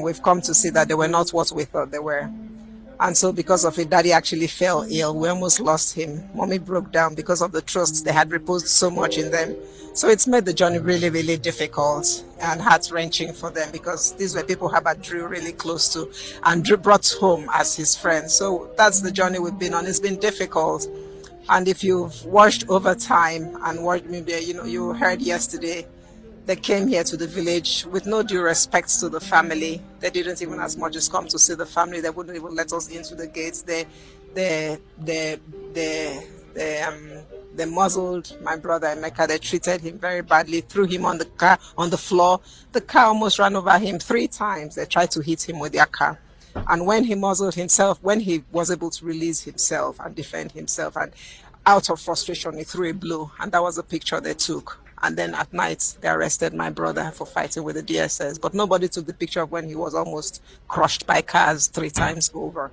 We've come to see that they were not what we thought they were. And so because of it, Daddy actually fell ill. We almost lost him. Mommy broke down because of the trust they had reposed so much in them. So it's made the journey really, really difficult and heart-wrenching for them, because these were people Herbert drew really close to and Drew brought home as his friends. So that's the journey we've been on. It's been difficult. And if you've watched over time and watched maybe, you heard yesterday, they came here to the village with no due respect to the family. They didn't even as much as come to see the family. They wouldn't even let us into the gates. They muzzled my brother Emeka. They treated him very badly, threw him on the floor. The car almost ran over him 3 times. They tried to hit him with their car. And when he muzzled himself, when he was able to release himself and defend himself, and out of frustration, he threw a blow. And that was a picture they took. And then at night, they arrested my brother for fighting with the DSS. But nobody took the picture of when he was almost crushed by cars 3 times over.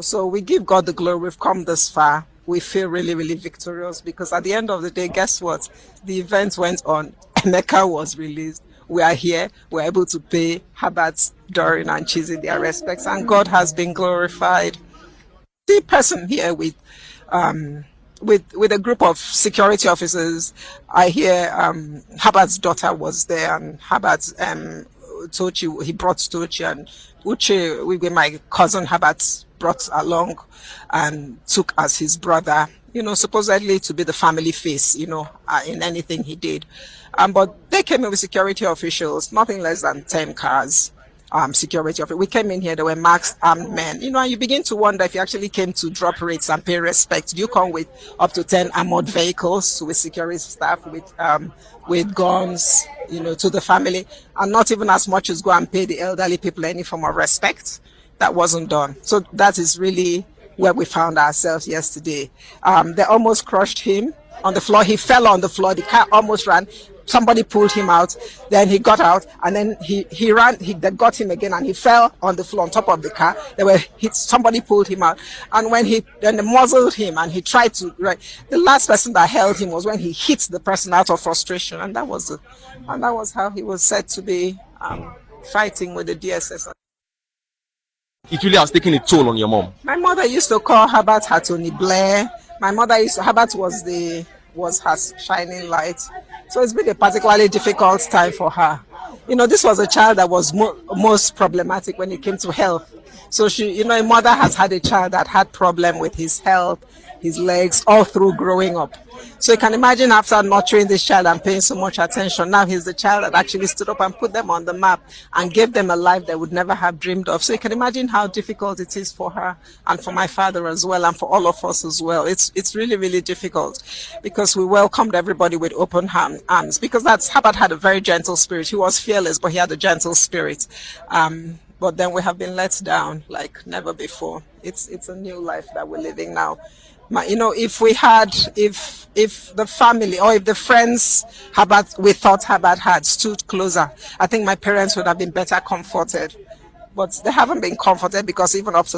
So we give God the glory. We've come this far. We feel really, really victorious, because at the end of the day, guess what? The event went on. Emeka was released. We are here. We're able to pay Herbert, Doreen, and Chizzy their respects. And God has been glorified. The person here with a group of security officers. I hear Herbert's daughter was there, and Herbert Tochi, he brought Tochi, and Uche, with my cousin Herbert, brought along and took as his brother, supposedly to be the family face, in anything he did. But they came in with security officials, nothing less than 10 cars. Security of it. We came in here, there were masked armed men. And you begin to wonder if you actually came to drop rates and pay respect. Do you come with up to 10 armored vehicles, with security staff, with guns, to the family, and not even as much as go and pay the elderly people any form of respect? That wasn't done. So that is really where we found ourselves yesterday. They almost crushed him on the floor. He fell on the floor. The car almost ran. Somebody pulled him out, then he got out, and then he ran. They got him again, and he fell on the floor on top of the car. Somebody pulled him out, and then they muzzled him, and he tried to. Right, the last person that held him was when he hit the person out of frustration, and that was how he was said to be fighting with the DSS. It really has taken a toll on your mom. My mother used to call Herbert her Tony Blair. Herbert was her shining light. So it's been a particularly difficult time for her. This was a child that was most problematic when it came to health. So a mother has had a child that had problem with his health, his legs, all through growing up. So you can imagine, after nurturing this child and paying so much attention, now he's the child that actually stood up and put them on the map and gave them a life they would never have dreamed of. So you can imagine how difficult it is for her, and for my father as well, and for all of us as well. It's really, really difficult, because we welcomed everybody with open arms, because Herbert had a very gentle spirit. He was fearless, but he had a gentle spirit. But then we have been let down like never before. It's a new life that we're living now. If the family, or if the friends we thought Herbert had stood closer, I think my parents would have been better comforted. But they haven't been comforted, because even up to